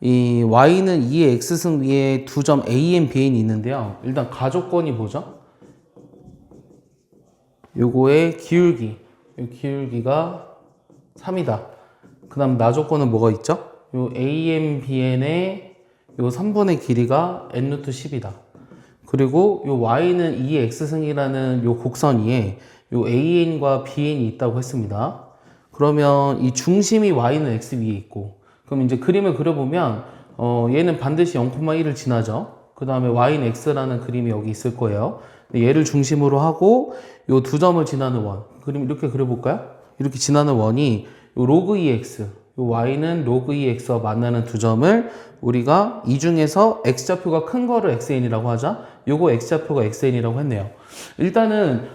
이 y는 2의 x승 위에 두 점 a, n, b, n이 있는데요. 일단 가조건이 뭐죠? 요거의 기울기. 이 기울기가 3이다. 그 다음 나조건은 뭐가 있죠? 요 a, n, b, n의 요 3분의 길이가 n 루트 10이다. 그리고 요 y는 2의 x승이라는 요 곡선 위에 요 an과 bn이 있다고 했습니다. 그러면 이 중심이 y는 x 위에 있고, 그럼 이제 그림을 그려보면 얘는 반드시 0,1을 지나죠. 그 다음에 y는 x라는 그림이 여기 있을 거예요. 얘를 중심으로 하고 요 두 점을 지나는 원, 그림 이렇게 그려볼까요? 이렇게 지나는 원이 요 로그 2x, 요 y는 로그 2x와 만나는 두 점을 우리가 이 중에서 x좌표가 큰 거를 xn이라고 하자. 요거 x좌표가 xn이라고 했네요. 일단은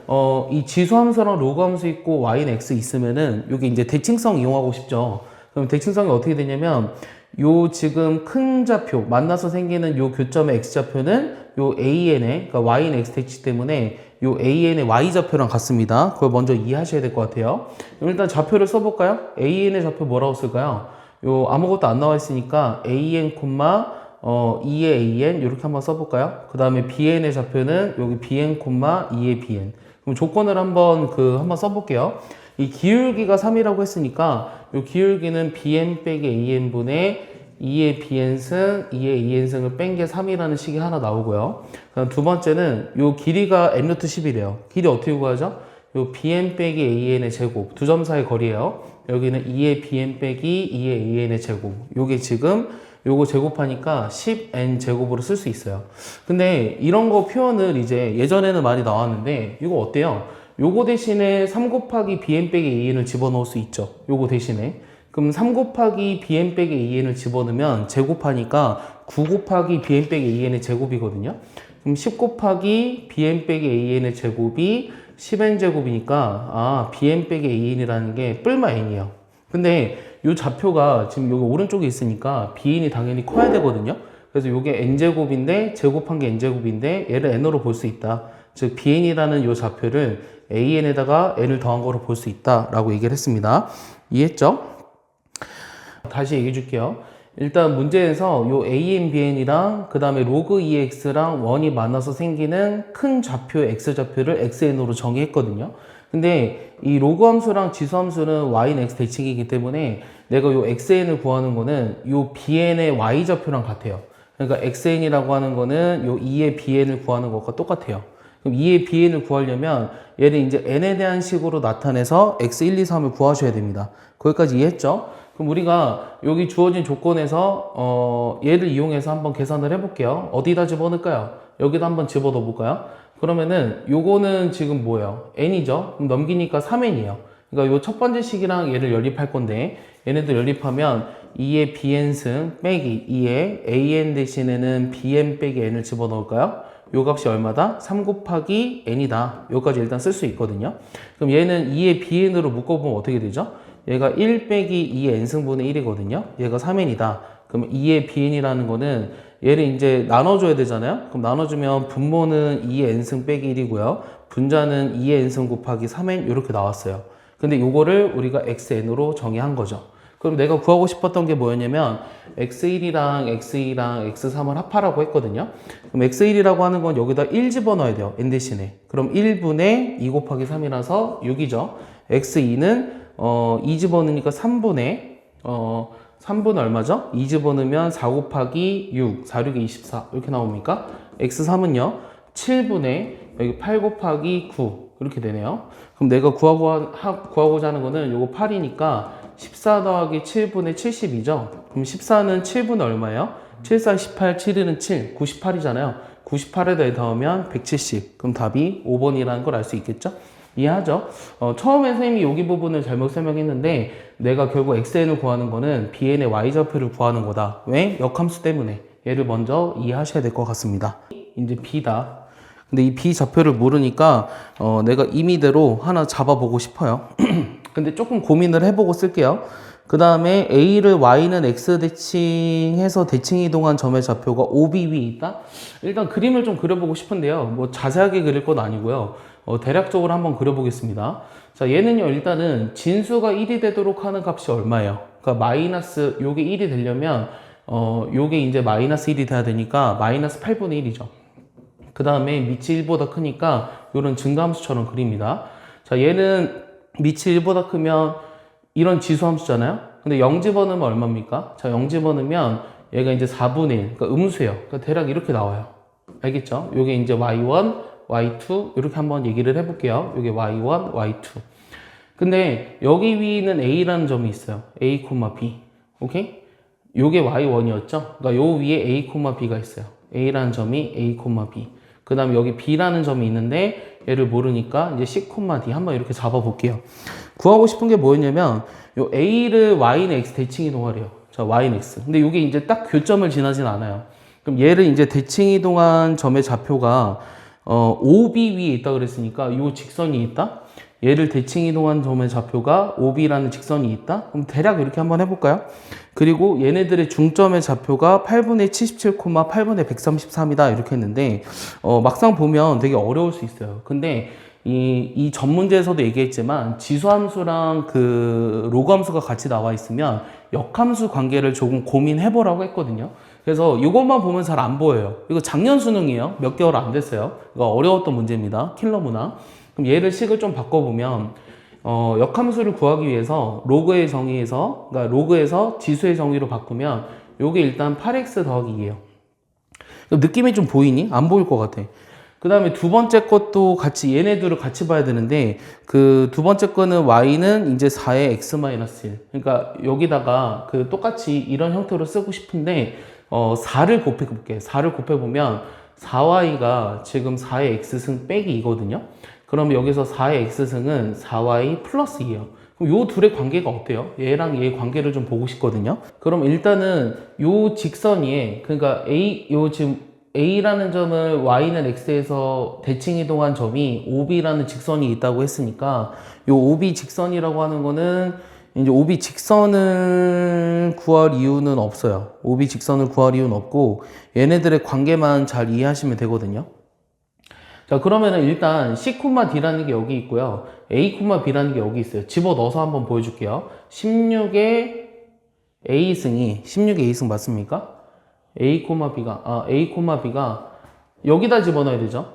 이 지수함수랑 로그함수 있고 y는 x 있으면은 여기 이제 대칭성 이용하고 싶죠. 그럼 대칭성이 어떻게 되냐면 요 지금 큰 좌표 만나서 생기는 요 교점의 x좌표는 요 an의 그러니까 y는 x 대치 때문에 요 an의 y좌표랑 같습니다. 그걸 먼저 이해하셔야 될 것 같아요. 그럼 일단 좌표를 써볼까요? an의 좌표 뭐라고 쓸까요? 요 아무것도 안 나와 있으니까 an, 2의 an 이렇게 한번 써볼까요? 그 다음에 bn의 좌표는 여기 bn, 2의 bn. 그럼 조건을 한번 써볼게요. 이 기울기가 3이라고 했으니까 이 기울기는 bn 빼기 an분의 2의 bn승, 2의 an승을 뺀 게 3이라는 식이 하나 나오고요. 그다음 두 번째는 이 길이가 n 루트 10이래요. 길이 어떻게 구하죠? 이 bn 빼기 an의 제곱, 두 점 사이 거리예요. 여기는 2의 bn 빼기 2의 an의 제곱. 요게 지금 요거 제곱하니까 10n 제곱으로 쓸 수 있어요. 근데 이런 거 표현을 이제 예전에는 많이 나왔는데 이거 어때요? 요거 대신에 3 곱하기 bn 빼기 an을 집어넣을 수 있죠. 요거 대신에. 그럼 3 곱하기 bn 빼기 an을 집어넣으면 제곱하니까 9 곱하기 bn 빼기 an의 제곱이거든요. 그럼 10 곱하기 bn 빼기 an의 제곱이 10n 제곱이니까 bn 빼기 an이라는 게 뿔마 n이에요. 근데 이 좌표가 지금 여기 오른쪽에 있으니까 bn이 당연히 커야 되거든요. 그래서 이게 n제곱인데 제곱한 게 n제곱인데 얘를 n으로 볼 수 있다. 즉 bn이라는 이 좌표를 an에다가 n을 더한 거로 볼 수 있다라고 얘기를 했습니다. 이해했죠? 다시 얘기해 줄게요. 일단 문제에서 요 an, bn이랑 그 다음에 로그 2x랑 1이 만나서 생기는 큰 좌표 x좌표를 xn으로 정의했거든요. 근데 이 로그 함수랑 지수 함수는 y는 x 대칭이기 때문에 내가 요 xn을 구하는 거는 요 bn의 y좌표랑 같아요. 그러니까 xn이라고 하는 거는 요 2의 bn을 구하는 것과 똑같아요. 그럼 2의 bn을 구하려면 얘를 이제 n에 대한 식으로 나타내서 x1, 2, 3을 구하셔야 됩니다. 거기까지 이해했죠? 그럼 우리가 여기 주어진 조건에서 얘를 이용해서 한번 계산을 해볼게요. 어디다 집어넣을까요? 여기다 한번 집어넣어 볼까요? 그러면은 요거는 지금 뭐예요? n이죠? 그럼 넘기니까 3n이에요. 그러니까 요 첫 번째 식이랑 얘를 연립할 건데 얘네들 연립하면 2의 bn승 빼기 2의 an 대신에는 bn 빼기 n을 집어넣을까요? 요 값이 얼마다? 3 곱하기 n이다. 요까지 일단 쓸 수 있거든요. 그럼 얘는 2의 bn으로 묶어보면 어떻게 되죠? 얘가 1 빼기 2의 n승분의 1이거든요. 얘가 3n이다. 그럼 2의 bn이라는 거는 얘를 이제 나눠줘야 되잖아요. 그럼 나눠주면 분모는 2의 n승 빼기 1이고요. 분자는 2의 n승 곱하기 3n 이렇게 나왔어요. 근데 요거를 우리가 xn으로 정의한 거죠. 그럼 내가 구하고 싶었던 게 뭐였냐면 x1이랑 x2랑 x3을 합하라고 했거든요. 그럼 x1이라고 하는 건 여기다 1 집어넣어야 돼요. n 대신에. 그럼 1분의 2 곱하기 3이라서 6이죠. x2는 2 집어넣으니까 3분의 얼마죠? 2 집어넣으면 4 곱하기 6, 4, 6이 24 이렇게 나옵니까? x3은요 7분의 여기 8 곱하기 9 이렇게 되네요. 그럼 내가 구하고자 하는 거는 요거 8이니까 14 더하기 7분의 72죠. 그럼 14는 7분의 얼마예요? 7, 4, 18, 7, 1은 7, 98이잖아요. 98에다 더하면 170. 그럼 답이 5번이라는 걸 알 수 있겠죠? 이해하죠? 처음에 선생님이 여기 부분을 잘못 설명했는데 내가 결국 xn을 구하는 거는 bn의 y좌표를 구하는 거다. 왜? 역함수 때문에. 얘를 먼저 이해하셔야 될 것 같습니다. 이제 b다. 근데 이 b좌표를 모르니까 내가 임의대로 하나 잡아보고 싶어요. 근데 조금 고민을 해보고 쓸게요. 그 다음에 a를 y는 x 대칭해서 대칭 이동한 점의 좌표가 OB 위에 있다? 일단 그림을 좀 그려보고 싶은데요. 뭐 자세하게 그릴 건 아니고요. 대략적으로 한번 그려보겠습니다. 자, 얘는요, 일단은 진수가 1이 되도록 하는 값이 얼마예요? 그러니까 마이너스, 요게 1이 되려면 요게 이제 마이너스 1이 돼야 되니까 마이너스 8분의 1이죠. 그 다음에 밑이 1보다 크니까 요런 증가함수처럼 그립니다. 자, 얘는 밑이 1보다 크면 이런 지수함수잖아요. 근데 0 집어넣으면 얼마입니까? 자, 0 집어넣으면 얘가 이제 4분의 1, 그러니까 음수예요. 그러니까 대략 이렇게 나와요. 알겠죠? 요게 이제 y1, y2 이렇게 한번 얘기를 해볼게요. 요게 y1, y2. 근데 여기 위에는 a라는 점이 있어요. a, b. 오케이? 요게 y1이었죠? 그러니까 요 위에 a, b가 있어요. a라는 점이 a, b. 그 다음에 여기 b라는 점이 있는데 얘를 모르니까 이제 c, d 한번 이렇게 잡아볼게요. 구하고 싶은 게 뭐였냐면 요 a를 y는 x 대칭 이동하래요. 자, y는 x. 근데 이게 이제 딱 교점을 지나진 않아요. 그럼 얘를 이제 대칭 이동한 점의 좌표가 OB 위에 있다 그랬으니까 요 직선이 있다. 얘를 대칭 이동한 점의 좌표가 OB라는 직선이 있다. 그럼 대략 이렇게 한번 해볼까요? 그리고 얘네들의 중점의 좌표가 8분의 77, 8분의 133이다 이렇게 했는데 막상 보면 되게 어려울 수 있어요. 근데 이 전 문제에서도 얘기했지만 지수함수랑 그 로그함수가 같이 나와 있으면 역함수 관계를 조금 고민해 보라고 했거든요. 그래서 이것만 보면 잘 안 보여요. 이거 작년 수능이에요. 몇 개월 안 됐어요. 이거 어려웠던 문제입니다. 킬러 문항. 그럼 얘를 식을 좀 바꿔보면 역함수를 구하기 위해서 로그의 정의에서, 그러니까 로그에서 지수의 정의로 바꾸면 요게 일단 8x 더하기 2예요. 느낌이 좀 보이니? 안 보일 것 같아. 그 다음에 두 번째 것도 같이 얘네들을 같이 봐야 되는데 그 두 번째 거는 y는 이제 4의 x-1. 그러니까 여기다가 그 똑같이 이런 형태로 쓰고 싶은데 4를 곱해볼게. 4를 곱해보면 4y가 지금 4의 x승 빼기 2거든요. 그럼 여기서 4의 x승은 4y 플러스 2예요. 그럼 요 둘의 관계가 어때요? 얘랑 얘의 관계를 좀 보고 싶거든요. 그럼 일단은 요 직선 위에, 그러니까 요 지금 A라는 점을 Y는 X에서 대칭 이동한 점이 OB라는 직선이 있다고 했으니까 요 OB 직선이라고 하는 거는 이제 OB 직선을 구할 이유는 없어요. OB 직선을 구할 이유는 없고 얘네들의 관계만 잘 이해하시면 되거든요. 자, 그러면은 일단 C, D라는 게 여기 있고요. A, B라는 게 여기 있어요. 집어넣어서 한번 보여줄게요. 16의 A승이 16의 A승 맞습니까? A, B가 여기다 집어넣어야 되죠.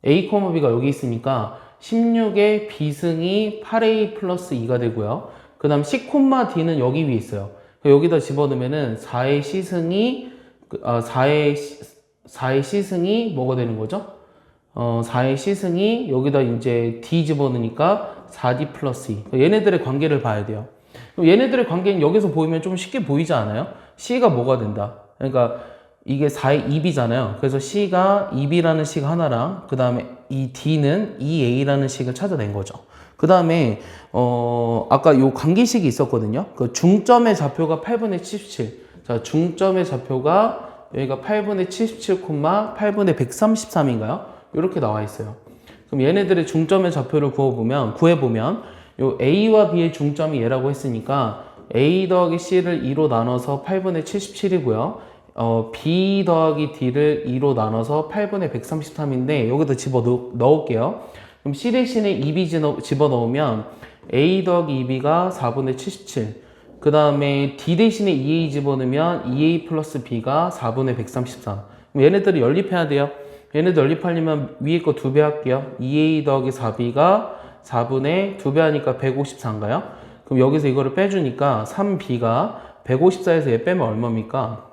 A, B가 여기 있으니까 16의 B승이 8A 플러스 2가 되고요. 그 다음 C, D는 여기 위에 있어요. 여기다 집어넣으면은 4의 C승이 4의 C승이 뭐가 되는 거죠? 4의 C승이 여기다 이제 D 집어넣으니까 4D 플러스 2. 얘네들의 관계를 봐야 돼요. 얘네들의 관계는 여기서 보이면 좀 쉽게 보이지 않아요? C가 뭐가 된다? 그러니까 이게 4의 2B잖아요. 그래서 C가 2B라는 식 하나랑 그 다음에 이 D는 2A라는 식을 찾아낸 거죠. 그 다음에 아까 요 관계식이 있었거든요. 그 중점의 좌표가 8분의 77. 자, 중점의 좌표가 여기가 8분의 77, 8분의 133인가요? 이렇게 나와 있어요. 그럼 얘네들의 중점의 좌표를 구해보면 요 A와 B의 중점이 얘라고 했으니까 A 더하기 C를 2로 나눠서 8분의 77이고요. B 더하기 D를 2로 나눠서 8분의 133인데 여기다 집어넣을게요. 그럼 C 대신에 2B 집어넣으면 A 더하기 2B가 4분의 77. 그 다음에 D 대신에 2A 집어넣으면 2A 플러스 B가 4분의 133. 그럼 얘네들을 연립해야 돼요. 얘네들 연립하려면 위에 거 2배 할게요. 2A 더하기 4B가 4분의 2배 하니까 154인가요? 그럼 여기서 이거를 빼주니까 3B가 154에서 얘 빼면 얼마입니까?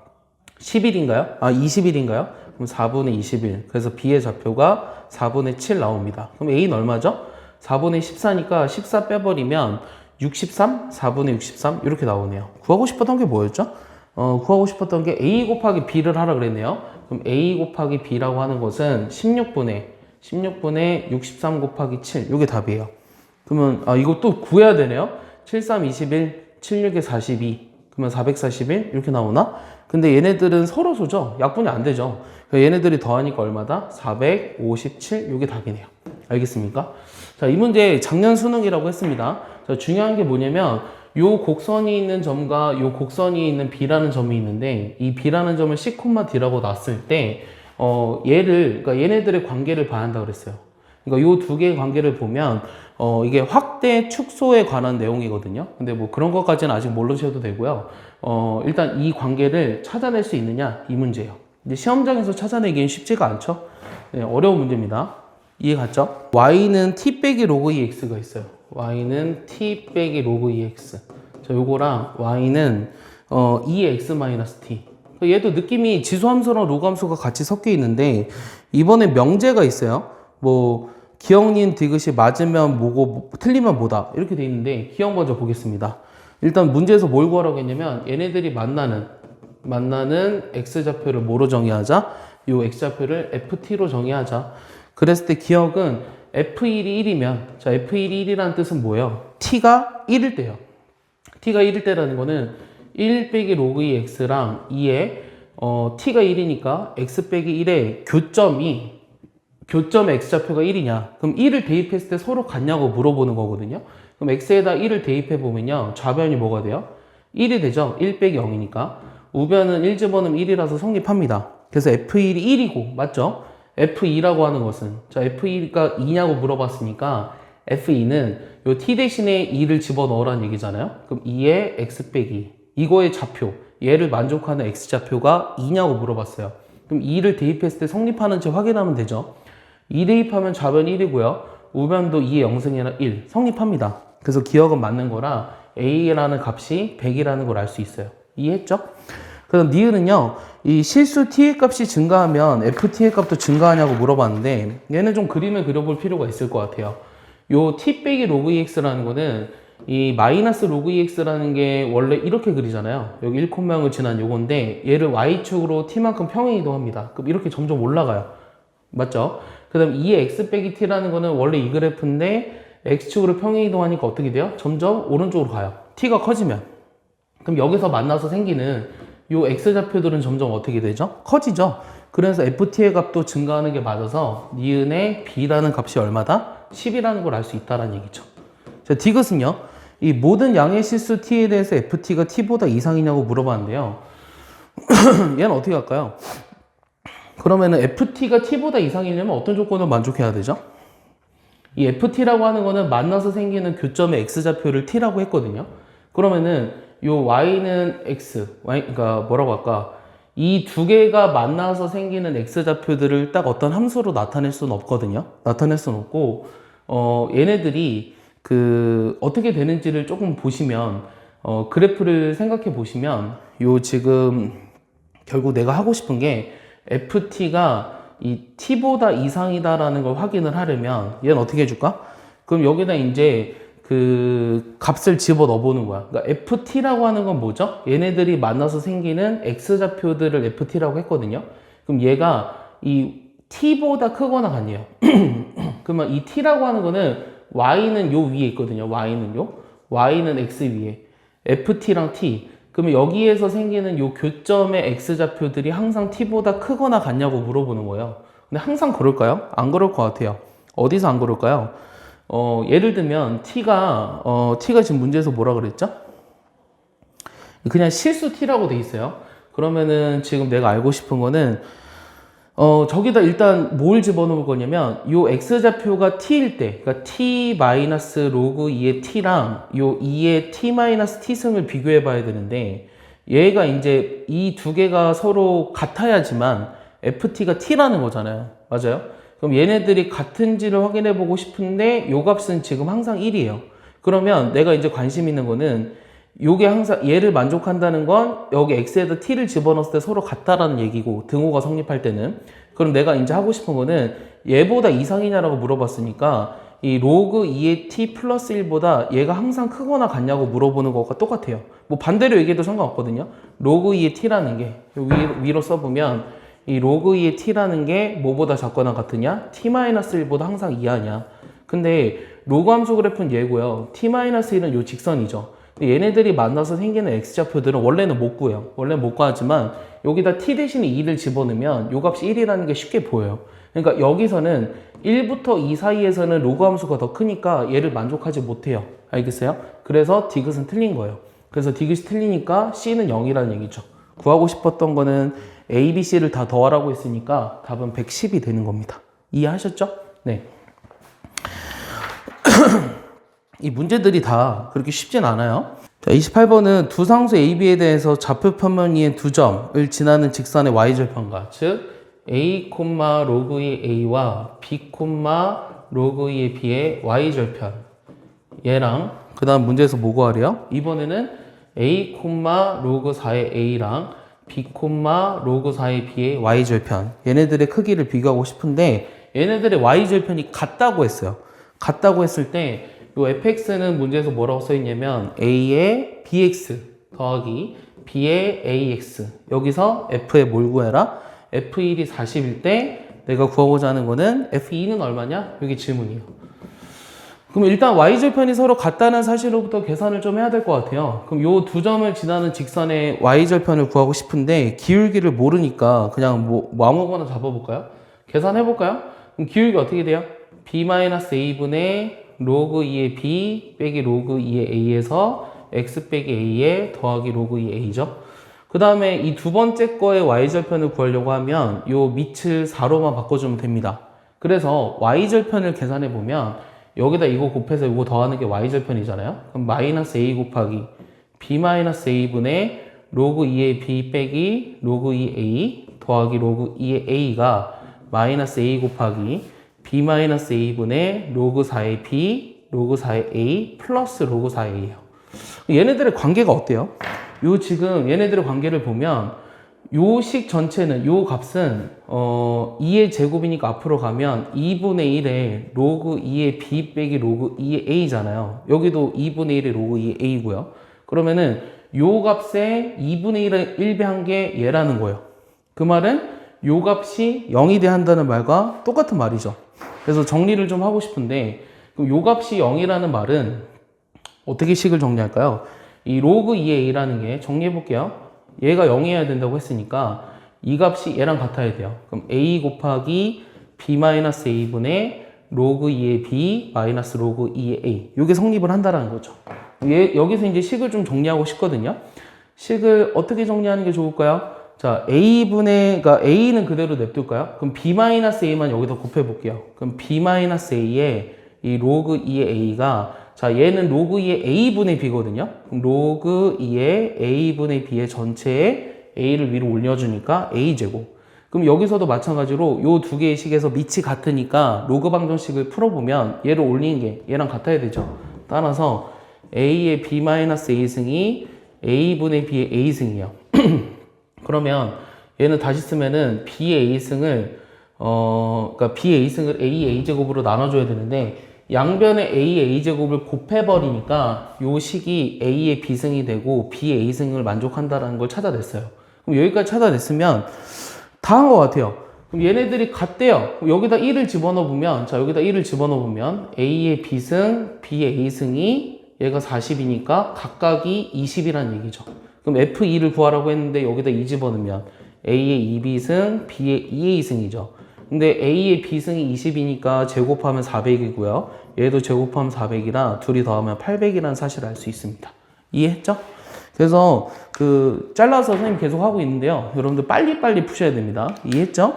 11인가요? 21인가요? 그럼 4분의 21. 그래서 B의 좌표가 4분의 7 나옵니다. 그럼 A는 얼마죠? 4분의 14니까 14 빼버리면 63? 4분의 63? 이렇게 나오네요. 구하고 싶었던 게 뭐였죠? 구하고 싶었던 게 A 곱하기 B를 하라 그랬네요. 그럼 A 곱하기 B라고 하는 것은 16분의 63 곱하기 7. 이게 답이에요. 그러면 이거 또 구해야 되네요. 7, 3, 21, 76에 42. 그러면 441 이렇게 나오나? 근데 얘네들은 서로소죠. 약분이 안 되죠. 얘네들이 더하니까 얼마다? 457 이게 답이네요. 알겠습니까? 자, 이 문제 작년 수능이라고 했습니다. 자, 중요한 게 뭐냐면 요 곡선이 있는 점과 요 곡선이 있는 B라는 점이 있는데 이 B라는 점을 C, D라고 놨을 때 그러니까 얘네들의 관계를 봐야 한다고 그랬어요. 그러니까 요 두 개의 관계를 보면 이게 확대 축소에 관한 내용이거든요. 근데 뭐 그런 것까지는 아직 모르셔도 되고요. 일단 이 관계를 찾아낼 수 있느냐 이 문제예요. 이제 시험장에서 찾아내기엔 쉽지가 않죠. 네, 어려운 문제입니다. 이해 갔죠? y는 t 빼기 로그 ex가 있어요. y는 t 빼기 로그 ex. 자, 요거랑 y는 2x-t. 얘도 느낌이 지수함수랑 로그함수가 같이 섞여 있는데 이번에 명제가 있어요. 뭐 기억니은 디귿이 맞으면 뭐고 틀리면 뭐다 이렇게 돼 있는데 기억 먼저 보겠습니다. 일단 문제에서 뭘 구하라고 했냐면 얘네들이 만나는 x좌표를 뭐로 정의하자? 요 x좌표를 ft로 정의하자. 그랬을 때 기억은 f1이 1이면 자 f1이 1이라는 뜻은 뭐예요? t가 1일 때요. t가 1일 때라는 거는 1 빼기 로그 2x랑 2에 t가 1이니까 x 빼기 1의 교점의 x좌표가 1이냐 그럼 1을 대입했을 때 서로 같냐고 물어보는 거거든요. 그럼 x에다 1을 대입해 보면요 좌변이 뭐가 돼요? 1이 되죠. 1 빼기 0이니까 우변은 1 집어넣으면 1이라서 성립합니다. 그래서 f1이 1이고 맞죠? f2라고 하는 것은 자 f2가 2냐고 물어봤으니까 f2는 요 t 대신에 2를 집어넣으라는 얘기잖아요. 그럼 2의 x 빼기 이거의 좌표 얘를 만족하는 x좌표가 2냐고 물어봤어요. 그럼 2를 대입했을 때 성립하는지 확인하면 되죠. 2 대입하면 좌변 1이고요. 우변도 2의 영승이나 1 성립합니다. 그래서 기억은 맞는 거라 a라는 값이 100이라는 걸 알 수 있어요. 이해했죠? 그럼 니은은요. 이 실수 t의 값이 증가하면 ft의 값도 증가하냐고 물어봤는데 얘는 좀 그림을 그려볼 필요가 있을 것 같아요. 요 t 빼기 로그 ex라는 거는 이 마이너스 로그 ex라는 게 원래 이렇게 그리잖아요. 여기 1,0을 지난 요건데 얘를 y축으로 t만큼 평행 이동합니다. 그럼 이렇게 점점 올라가요. 맞죠? 그 다음 2의 x 빼기 t라는 거는 원래 이 그래프인데 x축으로 평행 이동하니까 어떻게 돼요? 점점 오른쪽으로 가요. t가 커지면. 그럼 여기서 만나서 생기는 요 x좌표들은 점점 어떻게 되죠? 커지죠? 그래서 ft의 값도 증가하는 게 맞아서 니은의 b라는 값이 얼마다? 10이라는 걸 알 수 있다는 얘기죠. 자, 디귿은요. 이 모든 양의 실수 t에 대해서 ft가 t보다 이상이냐고 물어봤는데요. 얘는 어떻게 할까요? 그러면은 ft가 t보다 이상이려면 어떤 조건을 만족해야 되죠? 이 ft라고 하는 거는 만나서 생기는 교점의 x좌표를 t라고 했거든요. 그러면은 요 y는 x, 그러니까 뭐라고 할까? 이 두 개가 만나서 생기는 x좌표들을 딱 어떤 함수로 나타낼 수는 없거든요. 나타낼 수는 없고 얘네들이 어떻게 되는지를 조금 보시면 그래프를 생각해 보시면 요 지금 결국 내가 하고 싶은 게 ft가 이 t보다 이상이다라는 걸 확인을 하려면 얘는 어떻게 해줄까? 그럼 여기다 이제 값을 집어 넣어 보는 거야. 그러니까 ft라고 하는 건 뭐죠? 얘네들이 만나서 생기는 x좌표들을 ft라고 했거든요. 그럼 얘가 이 t보다 크거나 같네요. 그러면 이 t라고 하는 거는 y는 요 위에 있거든요. y는 x 위에 ft랑 t. 그러면 여기에서 생기는 요 교점의 x좌표들이 항상 t보다 크거나 같냐고 물어보는 거예요. 근데 항상 그럴까요? 안 그럴 것 같아요. 어디서 안 그럴까요? 예를 들면 t가 지금 문제에서 뭐라 그랬죠? 그냥 실수 t라고 돼 있어요. 그러면은 지금 내가 알고 싶은 거는 저기다 일단 뭘 집어넣을 거냐면 요 x좌표가 t일 때 그러니까 t 마이너스 로그 2의 t랑 요 2의 t 마이너스 t승을 비교해 봐야 되는데 얘가 이제 이 두 개가 서로 같아야지만 ft가 t라는 거잖아요. 맞아요? 그럼 얘네들이 같은지를 확인해 보고 싶은데 요 값은 지금 항상 1이에요. 그러면 내가 이제 관심 있는 거는 요게 항상 얘를 만족한다는 건 여기 x에다 t를 집어넣었을 때 서로 같다라는 얘기고 등호가 성립할 때는. 그럼 내가 이제 하고 싶은 거는 얘보다 이상이냐라고 물어봤으니까 이 로그 2의 t 플러스 1보다 얘가 항상 크거나 같냐고 물어보는 것과 똑같아요. 뭐 반대로 얘기해도 상관없거든요. 로그 2의 t라는 게 위로 써보면 이 로그 2의 t라는 게 뭐보다 작거나 같으냐? t-1보다 항상 이하냐? 근데 로그 함수 그래프는 얘고요. t-1은 요 직선이죠. 얘네들이 만나서 생기는 x좌표들은 원래는 못 구해요. 원래는 못 구하지만 여기다 t 대신에 2를 집어넣으면 요 값이 1이라는 게 쉽게 보여요. 그러니까 여기서는 1부터 2 사이에서는 로그 함수가 더 크니까 얘를 만족하지 못해요. 알겠어요? 그래서 디귿은 틀린 거예요. 그래서 디귿이 틀리니까 c는 0이라는 얘기죠. 구하고 싶었던 거는 a, b, c를 다 더하라고 했으니까 답은 110이 되는 겁니다. 이해하셨죠? 네. 이 문제들이 다 그렇게 쉽진 않아요. 자, 28번은 두 상수 AB에 대해서 좌표 평면 위에 두 점을 지나는 직선의 y절편과 즉 a, 로그 2의 a와 b, 로그 2의 b의 y절편 얘랑 그 다음 문제에서 뭐 구하래요? 이번에는 a, 로그 4의 a랑 b, 로그 4의 b의 y절편 얘네들의 크기를 비교하고 싶은데 얘네들의 y절편이 같다고 했어요. 같다고 했을 때 요 fx는 문제에서 뭐라고 써있냐면 a의 bx 더하기 b의 ax 여기서 f의 뭘 구해라? f1이 40일 때 내가 구하고자 하는 거는 f2는 얼마냐? 여기 질문이에요. 그럼 일단 y절편이 서로 같다는 사실로부터 계산을 좀 해야 될 것 같아요. 그럼 요 두 점을 지나는 직선의 y절편을 구하고 싶은데 기울기를 모르니까 그냥 뭐 아무거나 잡아볼까요? 계산해볼까요? 그럼 기울기 어떻게 돼요? b-a분의 로그 2의 b 빼기 로그 2의 a에서 x 빼기 a에 더하기 로그 2의 a죠. 그 다음에 이 두 번째 거의 y절편을 구하려고 하면 요 밑을 4로만 바꿔주면 됩니다. 그래서 y절편을 계산해보면 여기다 이거 곱해서 이거 더하는 게 y절편이잖아요. 그럼 마이너스 a 곱하기 b-a분의 로그 2의 b 빼기 로그 2의 a 더하기 로그 2의 a가 마이너스 a 곱하기 b-a분의 로그 4의 b, 로그 4의 a 플러스 로그 4의예요. 얘네들의 관계가 어때요? 요 지금 얘네들의 관계를 보면 요 식 전체는 요 값은 2의 제곱이니까 앞으로 가면 2분의 1의 로그 2의 b 빼기 로그 2의 a잖아요. 여기도 2분의 1의 로그 2의 a고요. 그러면은 요 값에 2분의 1의 1배한 게 얘라는 거예요. 그 말은 요 값이 0이 돼야 한다는 말과 똑같은 말이죠. 그래서 정리를 좀 하고 싶은데 그럼 요 값이 0이라는 말은 어떻게 식을 정리할까요? 이 로그 2의 a라는 게 정리해 볼게요. 얘가 0이어야 된다고 했으니까 이 값이 얘랑 같아야 돼요. 그럼 a 곱하기 b-a분의 로그 2의 b 마이너스 로그 2의 a 이게 성립을 한다는 거죠. 여기서 이제 식을 좀 정리하고 싶거든요. 식을 어떻게 정리하는 게 좋을까요? 자, 그러니까 a는 그대로 냅둘까요? 그럼 b-a만 여기다 곱해 볼게요. 그럼 b-a에 이 로그 2의 a가 자, 얘는 로그 2의 a분의 b거든요. 그럼 로그 2의 a분의 b의 전체에 a를 위로 올려주니까 a제곱. 그럼 여기서도 마찬가지로 요 두 개의 식에서 밑이 같으니까 로그 방정식을 풀어보면 얘를 올리는 게 얘랑 같아야 되죠. 따라서 a의 b-a승이 a분의 b의 a승이에요. 그러면 얘는 다시 쓰면은 b의 a승을 그러니까 b의 a승을 a a제곱으로 나눠줘야 되는데 양변의 a a제곱을 곱해버리니까 요 식이 a의 b승이 되고 b의 a승을 만족한다는 걸 찾아냈어요. 그럼 여기까지 찾아냈으면 다 한 것 같아요. 그럼 얘네들이 같대요. 그럼 여기다 1을 집어넣어보면 자 여기다 1을 집어넣어보면 a의 b승, b의 a승이 얘가 40이니까 각각이 20이라는 얘기죠. 그럼 F2를 구하라고 했는데 여기다 2 집어넣으면 A의 2B승, B의 2A승이죠. 근데 A의 B승이 20이니까 제곱하면 400이고요. 얘도 제곱하면 400이라 둘이 더하면 800이라는 사실을 알 수 있습니다. 이해했죠? 그래서 잘라서 선생님 계속 하고 있는데요. 여러분들 빨리빨리 푸셔야 됩니다. 이해했죠?